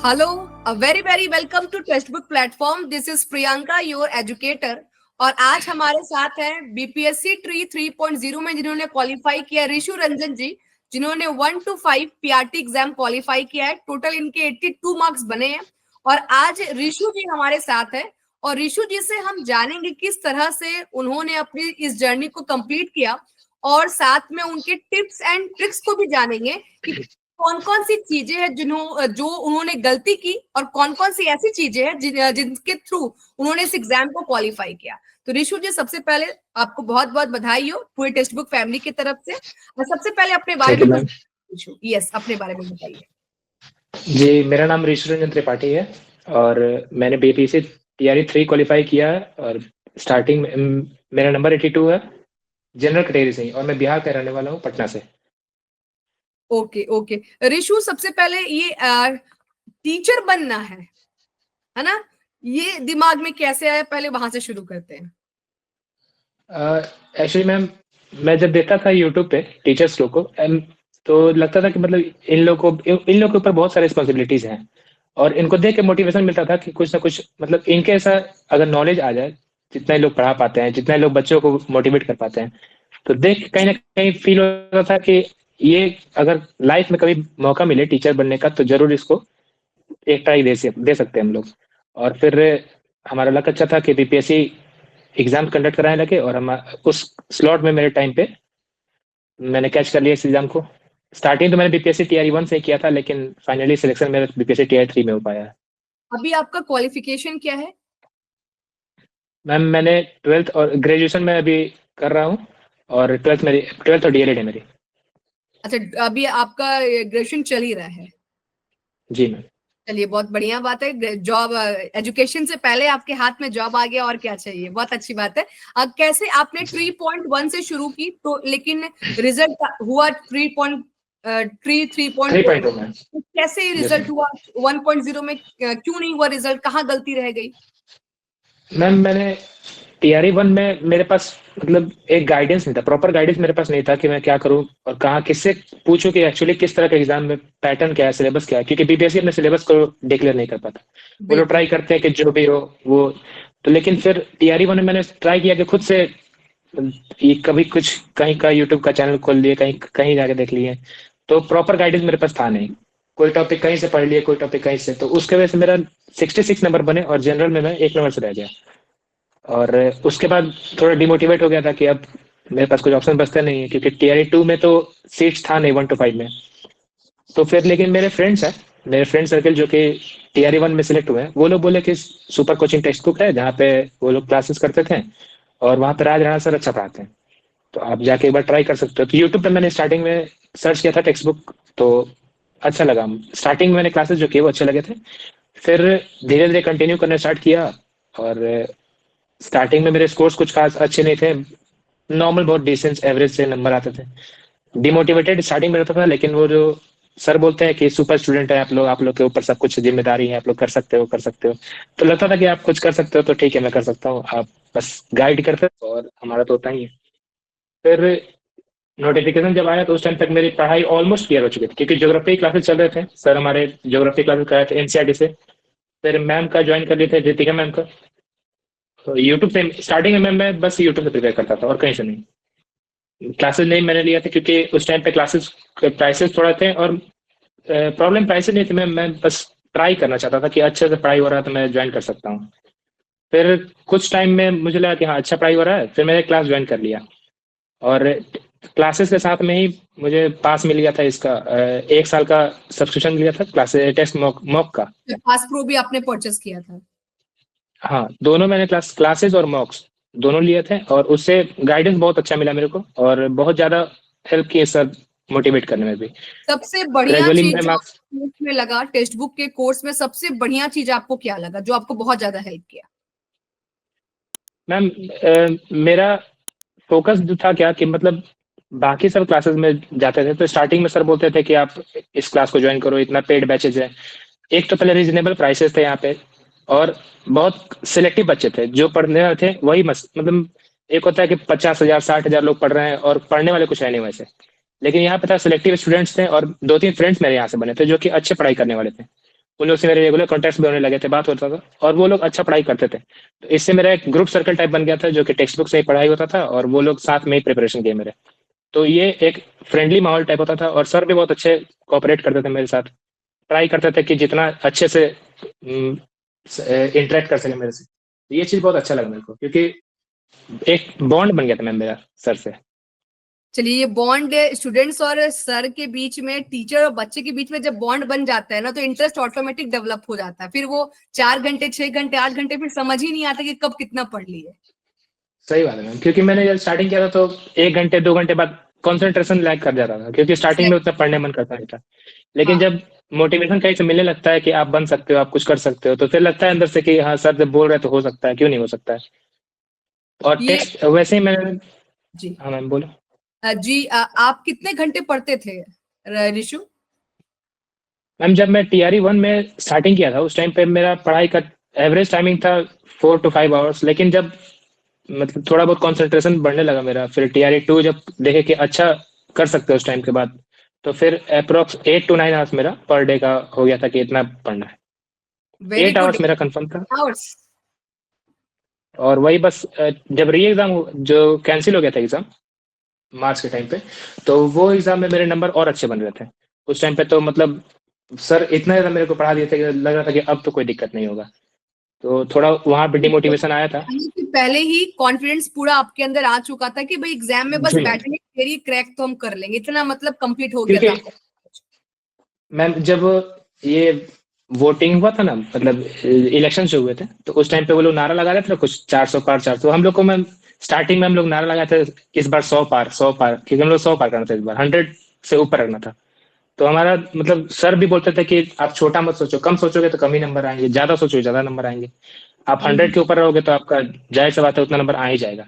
Hello, a very welcome to textbook platform. This is Priyanka, your educator. और आज हमारे साथ हैं बीपीएससी ट्री 3.0 में जिन्होंने क्वालिफाई किया ऋषु रंजन जी, जिन्होंने 1 to 5 पीआरटी एग्जाम क्वालिफाई किया है. टोटल इनके 82 मार्क्स बने हैं. और आज ऋषु जी हमारे साथ है और ऋषु जी से हम जानेंगे किस तरह से उन्होंने अपनी इस जर्नी को कंप्लीट किया और साथ में उनके टिप्स एंड ट्रिक्स को भी जानेंगे कि कौन कौन सी चीजें हैं जो उन्होंने गलती की और कौन कौन सी ऐसी चीजें हैं जिनके थ्रू उन्होंने इस एग्जाम को क्वालिफाई किया. तो ऋषु जी, सबसे पहले आपको बहुत बहुत बधाई हो पूरी टेक्स्टबुक फैमिली की तरफ से. और सबसे पहले अपने बारे में अपने बारे में बताइए. जी, मेरा नाम ऋषु रंजन त्रिपाठी है और मैंने बीपीएससी टीआरई 3 क्वालिफाई किया है और स्टार्टिंग में मेरा नंबर 82 है, जनरल कैटेगरी से ही, और मैं बिहार का रहने वाला हूँ, पटना से. ओके. ऋषु, सबसे पहले ये टीचर बनना है ना, ये दिमाग में कैसे आया, पहले वहां से शुरू करते हैं. एक्चुअली मैम, मैं जब देखता था यूट्यूब पे टीचर्स लोग को, तो लगता था कि मतलब इन लोगों के ऊपर बहुत सारे रिस्पॉन्सिबिलिटीज हैं और इनको देख के मोटिवेशन मिलता था कि कुछ ना कुछ मतलब इनके ऐसा अगर नॉलेज आ जाए, जितना लोग पढ़ा पाते हैं, जितना लोग बच्चों को मोटिवेट कर पाते हैं, तो देख कहीं ना कहीं फील होता था कि ये अगर लाइफ में कभी मौका मिले टीचर बनने का तो जरूर इसको एक ट्राई दे सकते हैं हम लोग. और फिर हमारा लक अच्छा था कि बीपीएससी एग्जाम कंडक्ट कराने लगे और हम उस स्लॉट में मेरे टाइम पे मैंने कैच कर लिया इस एग्जाम को. स्टार्टिंग तो मैंने बीपीएससी टीआरई 1 से किया था, लेकिन फाइनली सिलेक्शन मेरा बीपीएससी टीआरई 3 में हो पाया है. अभी आपका क्वालिफिकेशन क्या है? मैम, मैंने 12th और ग्रेजुएशन में अभी कर रहा हूँ और 12th और डीएलएड है मेरी. अच्छा, अभी आपका ग्रेजुएशन चल ही रहा है? जी मैम. चलिए, बहुत बढ़िया बात है. जॉब, एजुकेशन से पहले आपके हाथ में जॉब आ गया, और क्या चाहिए. बहुत अच्छी बात है. कैसे आपने 3.1 से शुरू की, तो लेकिन रिजल्ट हुआ 3.0 में, कैसे रिजल्ट हुआ 1.0 में? क्यों नहीं हुआ रिजल्ट, कहाँ गलती रह गई? मैम, मैंने टीआरई 1 में मेरे पास मतलब एक गाइडेंस नहीं था, प्रॉपर गाइडेंस मेरे पास नहीं था कि मैं क्या करूं और कहाँ किससे पूछूं कि एक्चुअली किस तरह का एग्जाम में पैटर्न क्या है, सिलेबस क्या है, क्योंकि बीपीएससी अपने सिलेबस को डिक्लेयर नहीं कर पाता. वो लोग ट्राई करते हैं कि जो भी हो वो. तो लेकिन फिर टीआरई 1 में मैंने ट्राई किया कि खुद से ये कभी कुछ कहीं का यूट्यूब का चैनल खोल लिए, कहीं कहीं जाके देख लिए, तो प्रॉपर गाइडेंस मेरे पास था नहीं. कोई टॉपिक कहीं से पढ़ लिए, कोई टॉपिक कहीं से, तो उसके वजह से मेरा 66 नंबर बने और जनरल में मैं 1 नंबर से रह गया. और उसके बाद थोड़ा डिमोटिवेट हो गया था कि अब मेरे पास कुछ ऑप्शन बचते नहीं है, क्योंकि टीआरई 2 में तो सीट्स था नहीं 1 to 5 में. तो फिर लेकिन मेरे फ्रेंड सर्कल जो कि टीआरई 1 में सिलेक्ट हुए हैं, वो लोग बोले कि सुपर कोचिंग टेक्स्ट बुक है जहाँ पे वो लोग क्लासेस करते थे और वहाँ पे राज राणा सर अच्छा पढ़ाते हैं, तो आप जाके एक बार ट्राई कर सकते हो. तो यूट्यूब पे मैंने स्टार्टिंग में सर्च किया था टेक्स्ट बुक, तो अच्छा लगा. स्टार्टिंग में मैंने क्लासेस जो किए वो अच्छे लगे थे. फिर धीरे धीरे कंटिन्यू करना स्टार्ट किया और स्टार्टिंग में मेरे स्कोर्स कुछ खास अच्छे नहीं थे, नॉर्मल बहुत डिसेंट एवरेज से नंबर आते थे. डिमोटिवेटेड स्टार्टिंग में रहता था, लेकिन वो जो सर बोलते हैं कि सुपर स्टूडेंट है आप लोग के ऊपर सब कुछ जिम्मेदारी है, आप लोग कर सकते हो, तो लगता था कि आप कुछ कर सकते हो तो ठीक है मैं कर सकता हूँ, आप बस गाइड करते हो और हमारा तो होता ही है. फिर नोटिफिकेशन जब आया तो उस टाइम तक मेरी पढ़ाई ऑलमोस्ट क्लियर हो चुकी थी, क्योंकि ज्योग्राफी क्लासेस चल रहे थे, सर हमारे ज्योग्राफी क्लासेस कराए थे एनसीईआरटी से. फिर मैम का ज्वाइन कर लिए थे, रितिका मैम का. तो यूट्यूब से स्टार्टिंग में मैं बस यूट्यूब से प्रिपेयर करता था और कहीं से नहीं. क्लासेस नहीं मैंने लिया था क्योंकि उस टाइम पे क्लासेस प्राइसेस थोड़ा थे और प्रॉब्लम प्राइसेस नहीं थी. मैं बस ट्राई करना चाहता था कि अच्छे से पढ़ाई हो रहा है तो मैं ज्वाइन कर सकता हूँ. फिर कुछ टाइम में मुझे लगा कि हाँ अच्छा पढ़ाई हो रहा है, फिर मैंने क्लास ज्वाइन कर लिया और क्लासेस के साथ में ही मुझे पास मिल गया था इसका 1 साल का सब्सक्रिप्शन मिल गया था क्लास टेस्ट मॉक का. पास प्रो भी आपने परचेस किया था? हाँ, दोनों मैंने क्लासेस और मॉक्स दोनों लिए थे और उससे गाइडेंस बहुत अच्छा मिला मेरे को और बहुत ज्यादा हेल्प किए सर मोटिवेट करने में भी. सबसे बढ़िया चीज जो में लगा टेक्स्ट बुक के कोर्स में, सबसे बढ़िया चीज आपको क्या लगा जो आपको बहुत ज्यादा हेल्प किया? मैम, मेरा फोकस जो था क्या कि मतलब बाकी सब क्लासेस में जाते थे तो स्टार्टिंग में सर बोलते थे कि आप इस क्लास को ज्वाइन करो, इतना पेड बैचेज है. एक तो पहले रीजनेबल प्राइसेस थे यहाँ पे और बहुत सिलेक्टिव बच्चे थे जो पढ़ने वाले थे, वही मतलब एक होता है कि 50,000 60,000 लोग पढ़ रहे हैं और पढ़ने वाले कुछ है नहीं वैसे. लेकिन यहाँ पे था सिलेक्टिव स्टूडेंट्स थे और 2-3 फ्रेंड्स मेरे यहाँ से बने थे जो कि अच्छे पढ़ाई करने वाले थे. उन लोग से मेरे रेगुलर कॉन्टेक्ट भी होने लगे थे, बात होता था, और वो लोग अच्छा पढ़ाई करते थे। तो इससे मेरा एक ग्रुप सर्कल टाइप बन गया था, जो कि टेक्स्ट बुक से ही पढ़ाई होता था और वो लोग साथ में ही प्रिपरेशन किए मेरे। तो ये एक फ्रेंडली माहौल टाइप होता था, और सर भी बहुत अच्छे कोऑपरेट करते थे मेरे साथ, ट्राई करते थे कि जितना अच्छे से इंटरेक्ट कर सके मेरे से। तो ये चीज़ बहुत अच्छा लगा मेरे को, क्योंकि एक बॉन्ड बन गया था मैम मेरा सर से। चलिए, ये बॉन्ड स्टूडेंट्स और सर के बीच में, टीचर और बच्चे के बीच में जब बॉन्ड बन जाता है ना, तो इंटरेस्ट ऑटोमेटिक डेवलप हो जाता है। फिर वो 4 घंटे, 6 घंटे, 8 घंटे फिर समझ ही नहीं आता कि कब कितना पढ़ लिए। सही बात है मैम, क्योंकि मैंने जब स्टार्टिंग किया था तो 1 घंटे 2 घंटे बाद कंसंट्रेशन लैग कर जाता था, क्योंकि स्टार्टिंग में उतना पढ़ने मन करता नहीं था। लेकिन हाँ, जब मोटिवेशन कहीं से मिलने लगता है कि आप बन सकते हो, आप कुछ कर सकते हो, तो फिर लगता है अंदर से कि हाँ सर जब बोल रहे हैं तो हो सकता है, क्यों नहीं हो सकता है। और ये टेक्स्ट वैसे ही मैंने। जी हाँ मैम बोलो। जी, आप कितने घंटे पढ़ते थे ऋषु? मैम जब मैं TRE 1 में स्टार्टिंग किया था, उस टाइम पे मेरा पढ़ाई का एवरेज टाइमिंग था 4 to 5 आवर्स। लेकिन जब मतलब थोड़ा बहुत कंसंट्रेशन बढ़ने लगा मेरा, फिर TRE 2 जब देखे कि अच्छा कर सकते हो उस टाइम के बाद, तो फिर अप्रोक्स 8 to 9 आवर्स मेरा पर डे का हो गया था कि इतना पढ़ना है। Very 8 hours good. मेरा कंफर्म था। आवर्स। और वही बस जब री एग्जाम जो कैंसिल हो गया था एग्जाम मार्च के टाइम पे, तो वो एग्जाम में मेरे नंबर और अच्छे बन रहे थे। उस टाइम पे तो मतलब सर इतना ज़्यादा मेरे को पढ़ा दिए थे कि लग रहा था कि अब तो कोई दिक्कत नहीं होगा। तो थोड़ा वहाँ पे डिमोटिवेशन आया था। कि पहले ही कॉन्फिडेंस पूरा आपके अंदर आ चुका था कि भाई एग्जाम में बस जी मैम, बैठने की देरी, क्रैक तो हम कर लेंगे, इतना मतलब कंप्लीट हो गया क्योंकि था। मैम जब ये वोटिंग हुआ था ना, मतलब इलेक्शन जो हुए थे, तो उस टाइम पे वो लोग नारा लगा रहे थे ना, कुछ 400 पार 400, हम लोग को मैम स्टार्टिंग में हम लोग नारा लगाए थे इस बार 100 पार 100 पार, क्योंकि हम लोग 100 पार करना था इस बार, 100 से ऊपर रखना था। तो हमारा मतलब सर भी बोलते थे कि आप छोटा मत सोचो, कम सोचोगे तो कम ही नंबर आएंगे, ज्यादा सोचो ज्यादा नंबर आएंगे। आप 100 के ऊपर रहोगे तो आपका जाहिर सी बात है उतना नंबर आ ही जाएगा।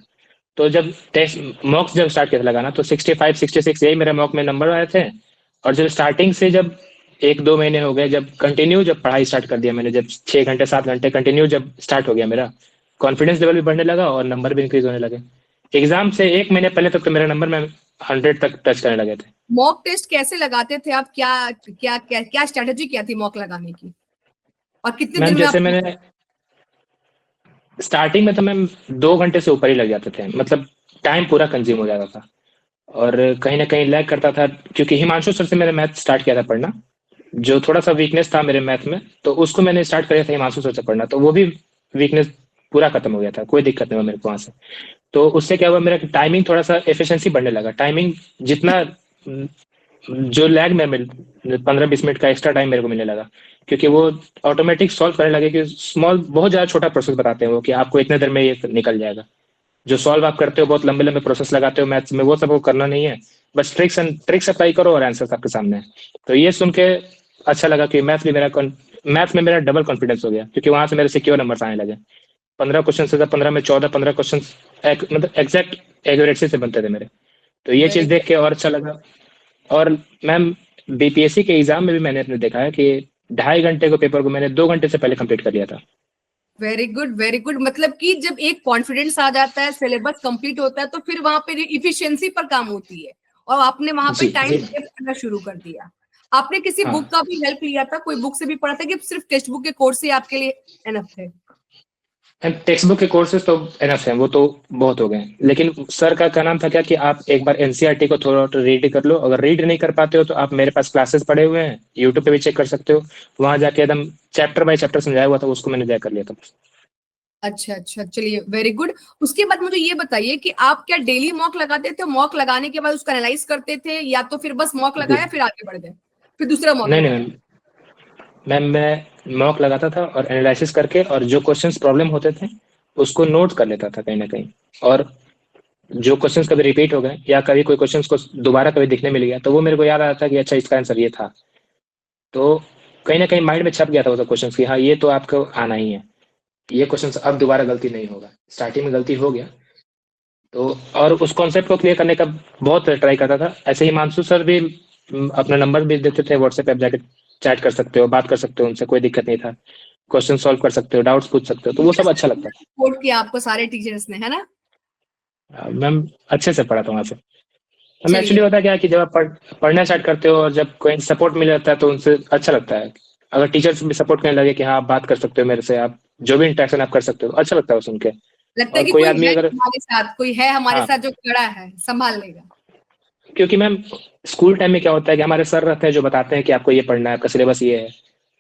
तो जब टेस्ट मॉक्स जब स्टार्ट किया था लगाना, तो 65 66 यही मेरे मॉक में नंबर आए थे। और जब स्टार्टिंग से जब 1 2 महीने हो गए, जब कंटिन्यू जब पढ़ाई स्टार्ट कर दिया मैंने, जब 6 घंटे 7 घंटे कंटिन्यू जब स्टार्ट हो गया मेरा, कॉन्फिडेंस लेवल भी बढ़ने लगा और नंबर भी इंक्रीज होने लगे। एग्जाम से 1 महीने पहले तक तो मेरा नंबर में 100 तक टच करने लगे थे। मॉक टेस्ट कैसे लगाते थे आप? क्या क्या क्या क्या स्ट्रेटेजी क्या थी मॉक लगाने की, और कितने मैम दिन में जैसे आप? मैंने स्टार्टिंग में तो मैम 2 घंटे से ऊपर ही लग जाते थे, मतलब टाइम पूरा कंज्यूम हो जाता था। और कहीं ना कहीं लैग करता था, क्योंकि हिमांशु सर से मैंने मैथ स्टार्ट किया था पढ़ना, जो थोड़ा सा वीकनेस था मेरे मैथ में, तो उसको मैंने स्टार्ट किया था हिमांशु सर से पढ़ना, तो वो भी वीकनेस पूरा खत्म हो गया था, कोई दिक्कत नहीं हुआ मेरे को वहां से। तो उससे क्या हुआ, मेरा टाइमिंग थोड़ा सा एफिशिएंसी बढ़ने लगा, टाइमिंग जितना जो लैग में 15 20 मिनट का एक्स्ट्रा टाइम मेरे को मिलने लगा, क्योंकि वो ऑटोमेटिक सॉल्व करने लगे कि स्मॉल बहुत ज्यादा छोटा प्रोसेस बताते हैं वो, कि आपको इतने देर में ये निकल जाएगा। जो सॉल्व आप करते हो बहुत लंबे लंबे प्रोसेस लगाते हो मैथ्स में, वो सब को करना नहीं है, बस ट्रिक्स अप्लाई करो और आंसर आपके सामने है। तो ये सुन के अच्छा लगा कि मैथ में मेरा डबल कॉन्फिडेंस हो गया, क्योंकि वहां से मेरे सिक्योर नंबर आने लगे। 15 क्वेश्चन से 15 में 14 15 क्वेश्चन मतलब एग्जैक्ट एक्यूरेसी से बनते थे मेरे। तो ये वेरी चीज देख के और अच्छा लगा। और मैम BPSC के एग्जाम में भी मैंने अपने देखा है कि 2.5 घंटे को पेपर को मैंने 2 घंटे से पहले कंप्लीट कर लिया था। Very good, very good. मतलब कि जब एक कॉन्फिडेंस आ जाता है, सिलेबस कंप्लीट होता है, तो फिर वहां पे इफिशियंसी पर काम होती है, और आपने वहां पे जी टाइम जी। सेव करना शुरू कर दिया। आपने किसी हाँ बुक का भी हेल्प लिया था? कोई बुक से भी पढ़ा था कि सिर्फ टेक्स्ट बुक के कोर्स ही आपके लिए एनफ थे? टेक्स्ट बुक के कोर्सेज तो एनफ हैं, वो तो बहुत हो गए। लेकिन सर का क्या नाम था क्या, कि आप एक बार एनसीईआरटी को थोड़ा रीड कर लो, अगर रीड नहीं कर पाते हो तो आप मेरे पास क्लासेस पड़े हुए हैं, यूट्यूब पे भी चेक कर सकते हो। वहां जाके एकदम चैप्टर बाय चैप्टर समझाया हुआ था, उसको मैंने जय कर लिया था। अच्छा अच्छा, चलिए वेरी गुड। उसके बाद मुझे ये बताइए कि आप क्या डेली मॉक लगाते थे? मॉक लगाने के बाद उसका एनालाइज करते थे, या तो फिर बस मॉक जी लगाया फिर आगे बढ़ गए, फिर दूसरा मॉक नहीं नहीं लगाया? मैम, मैं मॉक लगाता था और एनालिसिस करके, और जो क्वेश्चंस प्रॉब्लम होते थे उसको नोट कर लेता था कहीं ना कहीं। और जो क्वेश्चंस कभी रिपीट हो गए या कभी कोई क्वेश्चंस को दोबारा कभी दिखने मिल गया, तो वो मेरे को याद आया था कि अच्छा इसका आंसर ये था। तो कहीं ना कहीं माइंड में छप गया था वो क्वेश्चन कि हाँ ये तो आपको आना ही है, ये क्वेश्चन अब दोबारा गलती नहीं होगा, स्टार्टिंग में गलती हो गया। तो और उस कॉन्सेप्ट को क्लियर करने का बहुत ट्राई करता था। ऐसे ही मानसू सर भी अपना नंबर भी देते थे, व्हाट्सएप ऐप जाके चैट कर सकते हो, बात कर सकते हो उनसे, कोई दिक्कत नहीं था। क्वेश्चन सॉल्व कर सकते हो, डाउट्स पूछ सकते हो, तो वो सब अच्छा लगता सपोर्ट किया आपको सारे टीचर्स ने, है ना? था। मैम अच्छे से पढ़ा था वहां से। हम चलिए। एक्चुअली होता क्या है कि जब आप पढ़ना स्टार्ट करते हो और जब कोई सपोर्ट मिल जाता है तो उनसे अच्छा लगता है। अगर टीचर्स भी सपोर्ट करने लगे कि हाँ आप बात कर सकते हो मेरे से, आप जो भी इंटरेक्शन आप कर सकते हो, अच्छा लगता है वो सुन के। लगता है और कि कोई कोई आदमी है अगर, हमारे साथ, कोई है हमारे हाँ, साथ जो खड़ा है, संभाल लेगा। क्योंकि मैम स्कूल टाइम में क्या होता है कि हमारे सर रहते हैं जो बताते हैं कि आपको ये पढ़ना है, आपका सिलेबस ये है।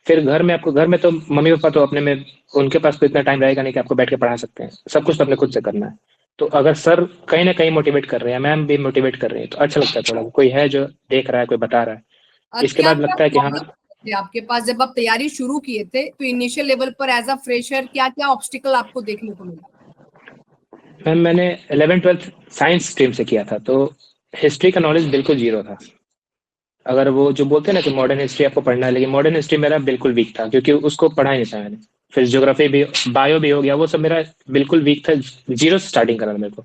फिर घर में तो मम्मी पापा तो अपने में, उनके पास तो इतना टाइम रहेगा नहीं कि आपको बैठ के पढ़ा सकते हैं, सब कुछ तो अपने खुद से करना है। तो अगर सर कहीं ना कहीं मोटिवेट कर रहे हैं, मैम भी मोटिवेट कर रही है, तो अच्छा लगता है, थोड़ा कोई है जो देख रहा है, कोई बता रहा है। इसके क्या बाद क्या लगता है कि हाँ। प्रॉब्लम थे आपके पास जब आप तैयारी शुरू किए थे, तो इनिशियल लेवल पर एज अ फ्रेशर क्या क्या ऑब्स्टिकल आपको देखने को मिला? मैम मैंने 11th 12th साइंस स्ट्रीम से किया था, तो हिस्ट्री का नॉलेज बिल्कुल जीरो था। अगर वो जो बोलते हैं ना कि मॉडर्न हिस्ट्री आपको पढ़ना है, लेकिन मॉडर्न हिस्ट्री मेरा बिल्कुल वीक था, क्योंकि उसको पढ़ा ही नहीं था मैंने। फिर ज्योग्राफी भी, बायो भी हो गया, वो सब मेरा बिल्कुल वीक था। जीरो से स्टार्टिंग करना था मेरे को।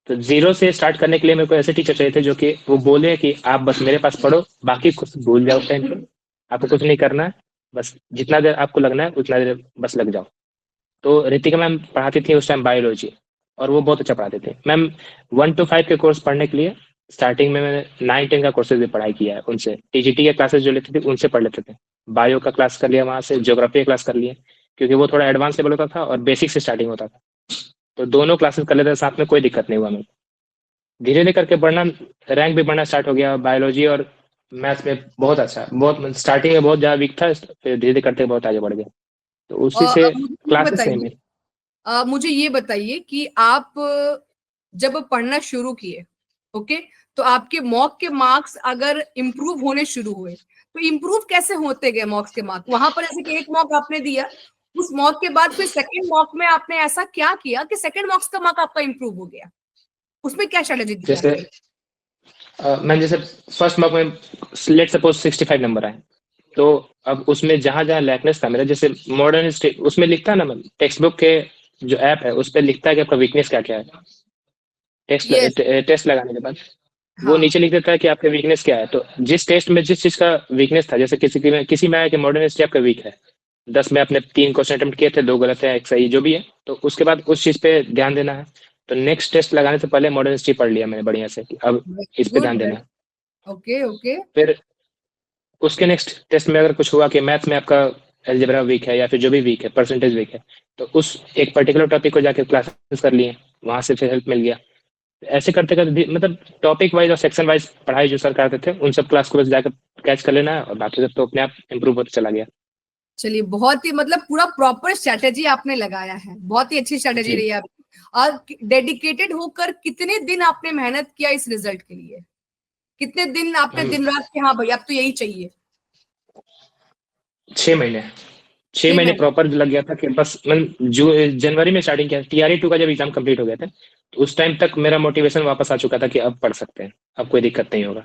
तो जीरो से स्टार्ट करने के लिए मेरे को ऐसे टीचर चाहिए थे जो कि वो बोले कि आप बस मेरे पास पढ़ो, बाकी कुछ भूल जाओ टाइम पे, आपको कुछ नहीं करना है, बस जितना देर आपको लगना है उतना देर बस लग जाओ। तो रितिका मैम पढ़ाती थी उस टाइम बायोलॉजी, और वो बहुत अच्छा पढ़ाते थे मैम। 1 to 5 के कोर्स पढ़ने के लिए स्टार्टिंग में मैंने 9 10 का कोर्सेज भी पढ़ाई किया है उनसे। टीजीटी के क्लासेस जो लेते थे उनसे पढ़ लेते थे। बायो का क्लास कर लिया वहां से, ज्योग्राफी का क्लास कर लिया, क्योंकि वो थोड़ा एडवांस लेवल होता था और बेसिक से स्टार्टिंग होता था। तो दोनों क्लासेस कर लेते थे साथ में, कोई दिक्कत नहीं हुआ मेरे को। धीरे धीरे करके बढ़ना, रैंक भी बढ़ना स्टार्ट हो गया बायोलॉजी और मैथ्स में। बहुत अच्छा, बहुत स्टार्टिंग में बहुत ज्यादा वीक था, फिर धीरे धीरे करके बहुत आगे बढ़ गया। तो उसी से मुझे ये क्लासेस से बताइए, मुझे ये बताइए कि आप जब पढ़ना शुरू किए, ओके, तो आपके मॉक के मार्क्स अगर इम्प्रूव होने शुरू हुए, तो इम्प्रूव कैसे होते गए मॉक्स के मार्क्स? वहां पर जैसे कि एक मॉक आपने दिया, उस मॉक के बाद फिर सेकंड मॉक में आपने ऐसा क्या किया कि सेकंड मॉक्स का मार्क आपका इम्प्रूव हो गया? उसमें क्या स्ट्रेटेजी दी जैसे आपने? मैं जैसे फर्स्ट मॉक में लेट सपोज 65 नंबर आए, तो अब उसमें जहां जहां लैकनेस था मेरा, जैसे मॉडर्न उसमें लिखता है ना, टेक्स्ट बुक के जो ऐप है उस पर लिखता है कि आपका वीकनेस क्या क्या है। Test yes. टेस्ट लगाने के बाद वो हाँ। नीचे लिख देता है कि आपका वीकनेस क्या है। तो जिस टेस्ट में जिस चीज का वीकनेस था, जैसे किसी में आया कि मॉडर्न हिस्ट्री आपका वीक है, 10 में आपने 3 क्वेश्चन अटेम्प्ट किए थे, 2 गलत है, एक सही, जो भी है, तो उसके बाद उस चीज पे ध्यान देना है। तो नेक्स्ट टेस्ट लगाने से पहले मॉडर्न हिस्ट्री पढ़ लिया मैंने बढ़िया से कि अब इस पे ध्यान गुड। देना है। Okay okay. फिर उसके नेक्स्ट टेस्ट में अगर कुछ हुआ कि मैथ्स में आपका अलजेब्रा वीक है या फिर जो भी वीक है, परसेंटेज वीक है, तो उस एक पर्टिकुलर टॉपिक को जाके क्लासेस कर लिए, वहां से फिर हेल्प मिल गया। ऐसे करते करते मतलब टॉपिक वाइज और सेक्शन वाइज पढ़ाई जो सर कराते थे उन सब क्लास को बस जाकर कैच कर लेना है, और बाकी सब तो अपने आप इम्प्रूव होता चला गया। चलिए, बहुत ही मतलब पूरा प्रॉपर स्ट्रेटेजी आपने लगाया है, बहुत ही अच्छी स्ट्रेटेजी जी रही है आपकी। और डेडिकेटेड होकर कितने दिन आपने मेहनत किया इस रिजल्ट के लिए? कितने दिन आपने मैम, दिन रात के, हाँ भाई अब तो यही चाहिए? 6 महीने, छह छह महीने महीने प्रॉपर लग गया था कि बस मैं जो जनवरी में स्टार्टिंग किया, TRE 2 का जब एग्जाम कंप्लीट हो गया था, तो उस टाइम तक मेरा मोटिवेशन वापस आ चुका था कि अब पढ़ सकते हैं, अब कोई दिक्कत नहीं होगा।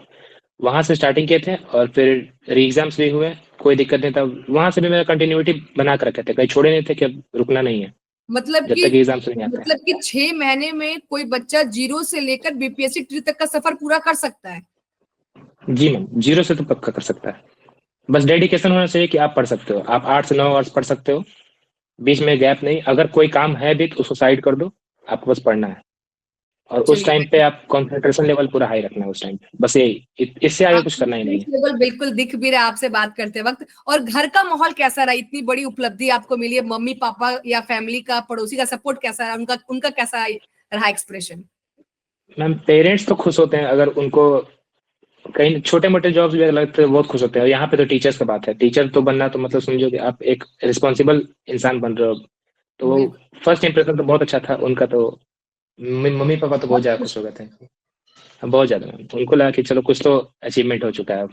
वहां से स्टार्टिंग किए थे और फिर री एग्जाम्स भी हुए, कोई दिक्कत नहीं था। वहां से भी मेरा कंटिन्यूटी बना कर रखे थे, कहीं छोड़े नहीं थे कि अब रुकना नहीं है मतलब जब कि तक एग्जाम्स नहीं आते हैं। 6 महीने में कोई बच्चा जीरो से लेकर बीपीएससी ट्री तक का सफर पूरा कर सकता है? जी मैम, जीरो से तो पक्का कर सकता है। बस डेडिकेशन होना चाहिए कि आप पढ़ सकते हो, आप 8 से 9 आवर्स पढ़ सकते हो, बीच में गैप नहीं। अगर कोई काम है भी तो उसको साइड कर दो, आपको बस पढ़ना है। और उस टाइम पे चलिए, आप कंसंट्रेशन लेवल पूरा हाई रखना है उस टाइम पे, बस यही, इससे आगे कुछ आपकी करना ही नहीं स्ट्रेस है। लेवल बिल्कुल दिख भी रहा है आपसे बात करते वक्त। और घर का माहौल कैसा रहा? इतनी बड़ी उपलब्धि आपको मिली है, मम्मी पापा या फैमिली का, पड़ोसी का सपोर्ट कैसा रहा? उनका उनका कैसा रहा एक्सप्रेशन? मैम पेरेंट्स तो खुश होते हैं, अगर उनको कहीं छोटे मोटे जॉब्स भी लगते हैं बहुत खुश होते हैं। और यहाँ पे तो टीचर्स का बात है, टीचर तो बनना तो मतलब समझो कि आप एक रिस्पॉन्सिबल इंसान बन रहे हो। तो बिल्कुल। फर्स्ट इंप्रेशन तो बहुत अच्छा था उनका। तो मम्मी पापा तो बहुत बहुत ज्यादा खुश। खुश हो गए थे, बहुत ज्यादा मैम। उनको लगा कि चलो कुछ तो अचीवमेंट हो चुका है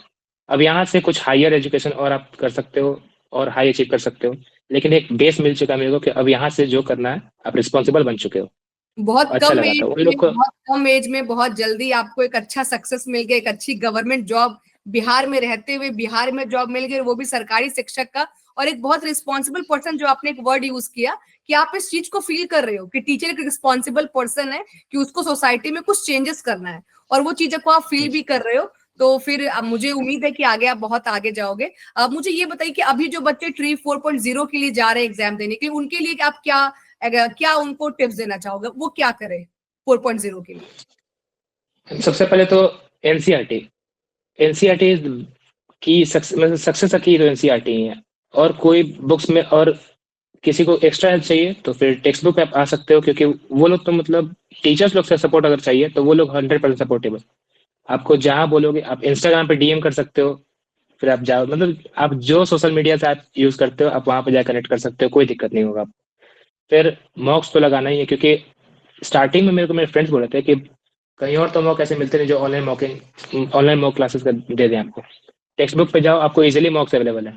अब यहाँ से कुछ हायर एजुकेशन और आप कर सकते हो, और हाई अचीव कर सकते हो। लेकिन एक बेस मिल चुका है मेरे को कि अब यहाँ से जो करना है आप रिस्पॉन्सिबल बन चुके हो। बहुत अच्छा कम लगा एज था उन में, लोग को। बहुत कम एज में बहुत जल्दी आपको एक अच्छा सक्सेस मिल गया, एक अच्छी गवर्नमेंट जॉब, बिहार में रहते हुए बिहार में जॉब मिल गई, वो भी सरकारी शिक्षक का। और एक बहुत रिस्पॉन्सिबल पर्सन, जो आपने एक वर्ड यूज किया कि आप इस चीज को फील कर रहे हो कि टीचर एक रिस्पॉन्सिबल पर्सन है, कि उसको सोसाइटी में कुछ चेंजेस करना है, और वो चीजों को आप फील भी कर रहे हो। तो फिर अब मुझे उम्मीद है कि आगे आप बहुत आगे जाओगे। अब मुझे ये बताइए कि अभी जो बच्चे ट्री 4.0 के लिए जा रहे हैं एग्जाम देने के लिए, उनके लिए आप क्या उनको टिप्स देना चाहोगे? वो क्या करें 4.0 के लिए? सबसे पहले तो एनसीईआरटी, एनसीईआरटी की सक्सेस की तो एनसीईआरटी ही है। और कोई बुक्स में और किसी को एक्स्ट्रा हेल्प चाहिए तो फिर टेक्स्ट बुक पे आप आ सकते हो, क्योंकि वो लोग तो मतलब टीचर्स लोग से सपोर्ट अगर चाहिए तो वो लोग 100% सपोर्टेबल। आपको जहाँ बोलोगे, आप इंस्टाग्राम पे डीएम कर सकते हो, फिर आप जाओ, मतलब आप जो सोशल मीडिया से आप यूज करते हो आप वहां पे जाकर कनेक्ट कर सकते हो, कोई दिक्कत नहीं होगा। फिर मॉक्स तो लगाना ही है, क्योंकि स्टार्टिंग में मेरे फ्रेंड्स बोल रहे थे कि कहीं और तो मॉक ऐसे मिलते नहीं जो ऑनलाइन मॉक क्लासेस का दे दें आपको। टेक्स्ट बुक पे जाओ, आपको इजीली मॉक्स अवेलेबल है।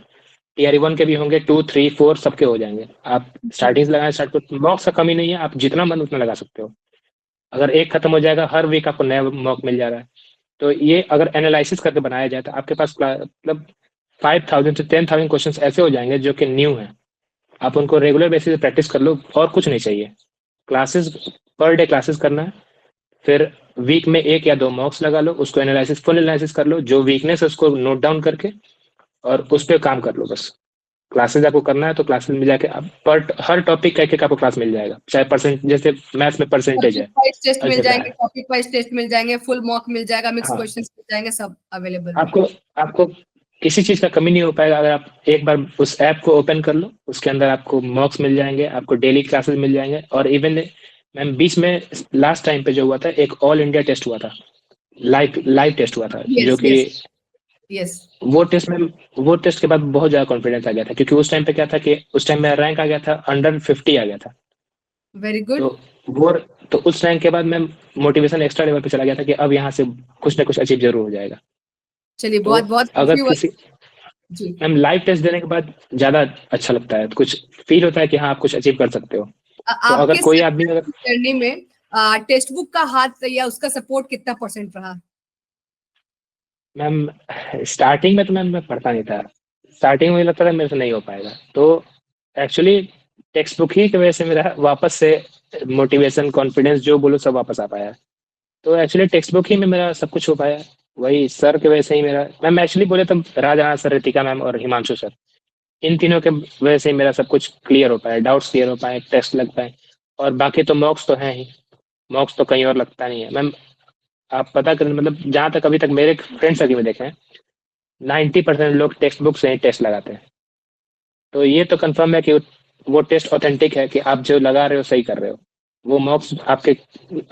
टीआरई 1 के भी होंगे, 2 3 4 सबके हो जाएंगे। आप स्टार्टिंग से लगाना स्टार्ट करो, मॉक्स का कमी नहीं है, आप जितना मन उतना लगा सकते हो। अगर एक खत्म हो जाएगा, हर वीक आपको नया मॉक मिल जा रहा है। तो ये अगर एनालिसिस करके बनाया जाए तो आपके पास मतलब 5,000 से 10,000 क्वेश्चंस ऐसे हो जाएंगे जो कि न्यू है। आप उनको रेगुलर बेसिस पे प्रैक्टिस कर लो और कुछ नहीं चाहिए। क्लासेस, पर डे क्लासेस करना है, फिर वीक में 1 या 2 मॉक्स लगा लो, उसको एनालिसिस, फुल एनालिसिस कर लो, जो वीकनेस है उसको नोट डाउन करके और उस पर काम कर लो बस। क्लासेस आपको करना है तो क्लासेस में जाके आप पर हर टॉपिक का एक आपको क्लास मिल जाएगा, चाहे परसेंट, जैसे मैथ्स में परसेंटेज टॉपिक है, वाइज टेस्ट मिल अलजेब्रा जाएंगे, है। टॉपिक वाइज टेस्ट मिल जाएंगे, फुल मॉक मिल जाएगा, मिक्स हाँ, क्वेश्चंस मिल जाएंगे, सब अवेलेबल है। आपको आपको किसी चीज का कमी नहीं हो पाएगा अगर आप एक बार उस ऐप को ओपन कर लो। उसके अंदर आपको मॉक्स मिल जाएंगे, आपको डेली क्लासेस मिल जाएंगे, और इवन मैम बीच में लास्ट टाइम पे जो हुआ था, एक ऑल इंडिया टेस्ट हुआ था, लाइव लाइव टेस्ट हुआ था, जो यस कि यस यस। वो टेस्ट के बाद बहुत ज्यादा कॉन्फिडेंस आ गया था, क्योंकि उस टाइम पे क्या था कि उस टाइम मेरा रैंक आ गया था, अंडर 50 आ गया था। Very good. तो वो तो उस रैंक के बाद मैं मोटिवेशन एक्स्ट्रा लेवल पे चला गया था कि अब यहाँ से कुछ ना कुछ अचीव जरूर हो जाएगा। चलिए, तो बहुत बहुत अगर खुशी हुई। किसी जी। मैम लाइव टेस्ट देने के बाद ज्यादा अच्छा लगता है, तो कुछ फील होता है कि हाँ आप कुछ अचीव कर सकते हो। तो अगर आपके कोई आदमी अगर जर्नी में टेक्स्ट बुक का हाथ या उसका सपोर्ट कितना परसेंट रहा? मैम स्टार्टिंग में तो मैम मैं पढ़ता नहीं था। स्टार्टिंग में मुझे लगता था मेरे से नहीं हो पाएगा, तो एक्चुअली टेक्स्ट बुक ही की वजह से मेरा वापस से मोटिवेशन, कॉन्फिडेंस जो बोलो सब वापस आ पाया। तो एक्चुअली टेक्स्ट बुक ही में मेरा सब कुछ हो पाया। वही सर की वजह से ही मेरा, मैम एक्चुअली बोले तो राजहा सर, रितिका मैम और हिमांशु सर, इन तीनों के वजह से ही मेरा सब कुछ क्लियर हो पाया, डाउट्स क्लियर हो पाए, टेस्ट लग पाए। और बाकी तो मॉक्स तो है ही, मॉक्स तो कहीं और लगता नहीं है मैम। आप पता करें, मतलब जहाँ तक अभी तक मेरे फ्रेंड सर्किल में देखे हैं, 90% लोग टेक्स्ट बुक से ही टेस्ट लगाते हैं। तो ये तो कंफर्म है कि वो टेस्ट ऑथेंटिक है, कि आप जो लगा रहे हो सही कर रहे हो। वो मॉक्स आपके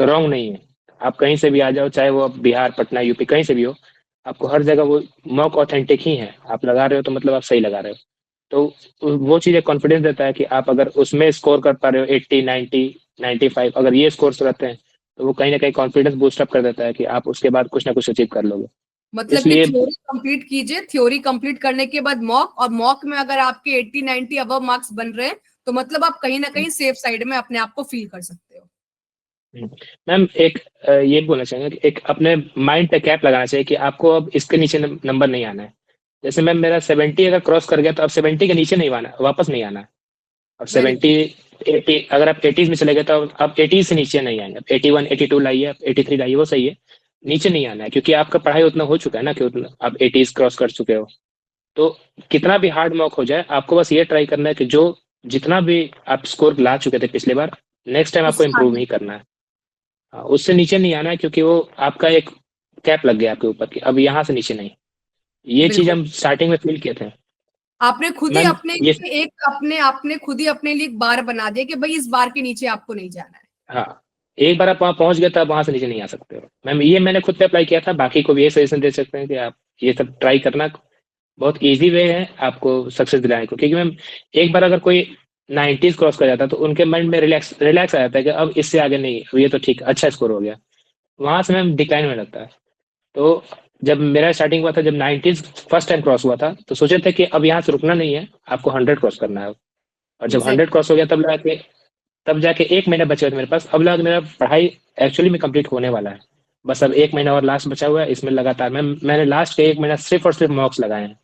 रॉन्ग नहीं है। आप कहीं से भी आ जाओ, चाहे वो बिहार, पटना, यूपी कहीं से भी हो, आपको हर जगह वो मॉक ऑथेंटिक ही है। आप लगा रहे हो तो मतलब आप सही लगा रहे हो। तो वो चीज़ एक कॉन्फिडेंस देता है कि आप अगर उसमें स्कोर कर पा रहे हो 80 90 95, अगर ये स्कोर्स रहते हैं तो वो कहीं ना कहीं कॉन्फिडेंस बूस्ट अप कर देता है कि आप उसके बाद कुछ ना कुछ अचीव कर लोगे। मतलब कि इसलिए थ्योरी कंप्लीट कीजिए, थ्योरी कंप्लीट करने के बाद मॉक, और मॉक में अगर आपके 80 90 अबव मार्क्स बन रहे हैं तो मतलब आप कहीं ना कहीं सेफ साइड में अपने आप को फील कर सकते हो। मैम एक ये बोलना चाहेंगे कि एक अपने माइंड पे कैप लगाना चाहिए कि आपको अब इसके नीचे नंबर नहीं आना है। जैसे मैम मेरा 70 अगर क्रॉस कर गया तो अब 70 के नीचे नहीं आना, वापस नहीं आना है। अब वेरी 70 80, अगर आप 80s में चले गए तो अब 80 से नीचे नहीं आएंगे। 81 82 लाइए, आप 83 लाइए, वो सही है। नीचे नहीं आना है, क्योंकि आपका पढ़ाई उतना हो चुका है ना कि उतना आप 80s क्रॉस कर चुके हो। तो कितना भी हार्ड मॉक हो जाए, आपको बस ये ट्राई करना है कि जो जितना भी आप स्कोर ला चुके थे पिछले बार, नेक्स्ट टाइम आपको उससे इम्प्रूव आगे। ही करना है। हाँ, उससे नीचे नहीं आना है, क्योंकि वो आपका एक कैप लग गया आपके ऊपर की, अब यहाँ से नीचे नहीं। ये चीज बिल्कुल। हम स्टार्टिंग में फील किए थे आपने खुद ही मैम। अपने ये लिए एक अपने आपने खुद ही अपने लिए एक बार बना दिया कि भाई इस बार के नीचे आपको नहीं जाना है। हाँ, एक बार आप वहाँ पहुंच गए तो आप वहां से नीचे नहीं आ सकते हो मैम। ये मैंने खुद पे अप्लाई किया था, बाकी को भी ये सजेशन दे सकते हैं कि आप ये सब ट्राई करना। बहुत इजी वे है आपको सक्सेस दिलाने को, क्योंकि मैम एक बार अगर कोई 90s क्रॉस कर जाता है तो उनके माइंड में रिलैक्स रिलैक्स आ जाता है कि अब इससे आगे नहीं, अब ये तो ठीक, अच्छा स्कोर हो गया। वहां से मैम डिक्लाइन होने लगता है। तो जब मेरा स्टार्टिंग हुआ था, जब 90s फर्स्ट टाइम क्रॉस हुआ था, तो सोचे थे कि अब यहाँ से रुकना नहीं है, आपको 100 क्रॉस करना है। और जब 100 एग्जैक्ट। क्रॉस हो गया तब जाके 1 महीना बचे हुए थे मेरे पास। अब लगा कि मेरा पढ़ाई एक्चुअली में कंप्लीट होने वाला है। बस अब 1 महीना और लास्ट बचा हुआ है, इसमें लगातार मैंने लास्ट के 1 महीना सिर्फ और सिर्फ मॉक्स लगाए हैं।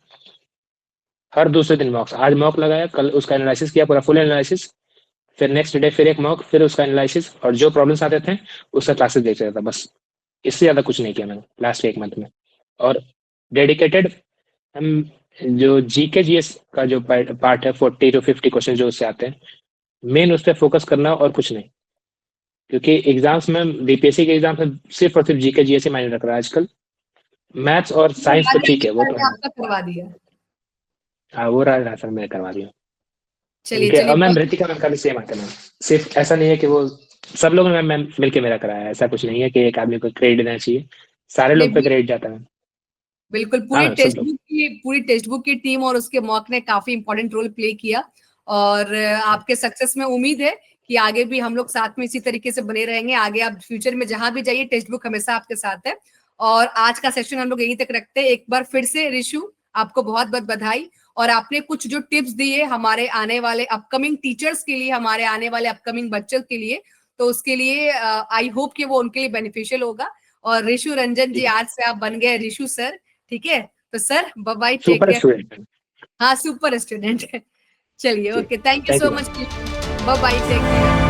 हर दूसरे दिन मॉक्स, आज मॉक लगाया, कल उसका एनालिसिस किया, पूरा फुल एनालिसिस, फिर नेक्स्ट डे फिर एक मॉक, फिर उसका एनालिसिस, और जो प्रॉब्लम्स आते थे उसका क्लासेस देख रहा था बस। इससे ज्यादा कुछ नहीं किया मैंने लास्ट 1 मंथ में। और डेडिकेटेड, हम जो जीके जीएस का जो पार्ट है, 40 to 50 क्वेश्चन जो उससे आते हैं, मेन उस पर फोकस करना और कुछ नहीं। क्योंकि एग्जाम्स में, बीपीएससी के एग्जाम्स में सिर्फ और सिर्फ जीके जीएस ही मायने रख रहा है आजकल। मैथ्स और साइंस तो ठीक है, वो तो मैंने है। आपका करवा दिया। हाँ वो रहा सर, मैं करवा दिया। चलिए और चलिए मैम बहुत ऋतिका मैम का भी सेम आता है मैम। सिर्फ ऐसा नहीं है कि वो सब लोग ने मैम मिलके मेरा कराया है, ऐसा कुछ नहीं है कि एक आदमी को क्रेडिट देना चाहिए, सारे लोग पे नहीं, क्रेडिट जाता है। बिल्कुल हाँ मैम, सब लोग। पूरी टेक्स्ट बुक की टीम और उसके मॉक ने काफी इंपॉर्टेंट रोल प्ले किया। और आपके सक्सेस में उम्मीद है कि आगे भी हम लोग साथ में इसी तरीके से बने रहेंगे। आगे आप फ्यूचर में जहां भी जाइए, टेक्स्ट बुक हमेशा आपके साथ है। और आज का सेशन हम लोग यहीं तक रखते हैं। एक बार फिर से ऋषु, आपको बहुत बहुत बधाई। और आपने कुछ जो टिप्स दिए हमारे आने वाले अपकमिंग टीचर्स के लिए, हमारे आने वाले अपकमिंग बच्चों के लिए, तो उसके लिए आई होप कि वो उनके लिए बेनिफिशियल होगा। और ऋषु रंजन जी, आज से आप बन गए ऋषु सर। ठीक है, तो sir bye bye, take super care. Student. हाँ, सुपर स्टूडेंट। चलिए, जी, okay, thank you thank so you much. Ma'am. Bye bye, take care.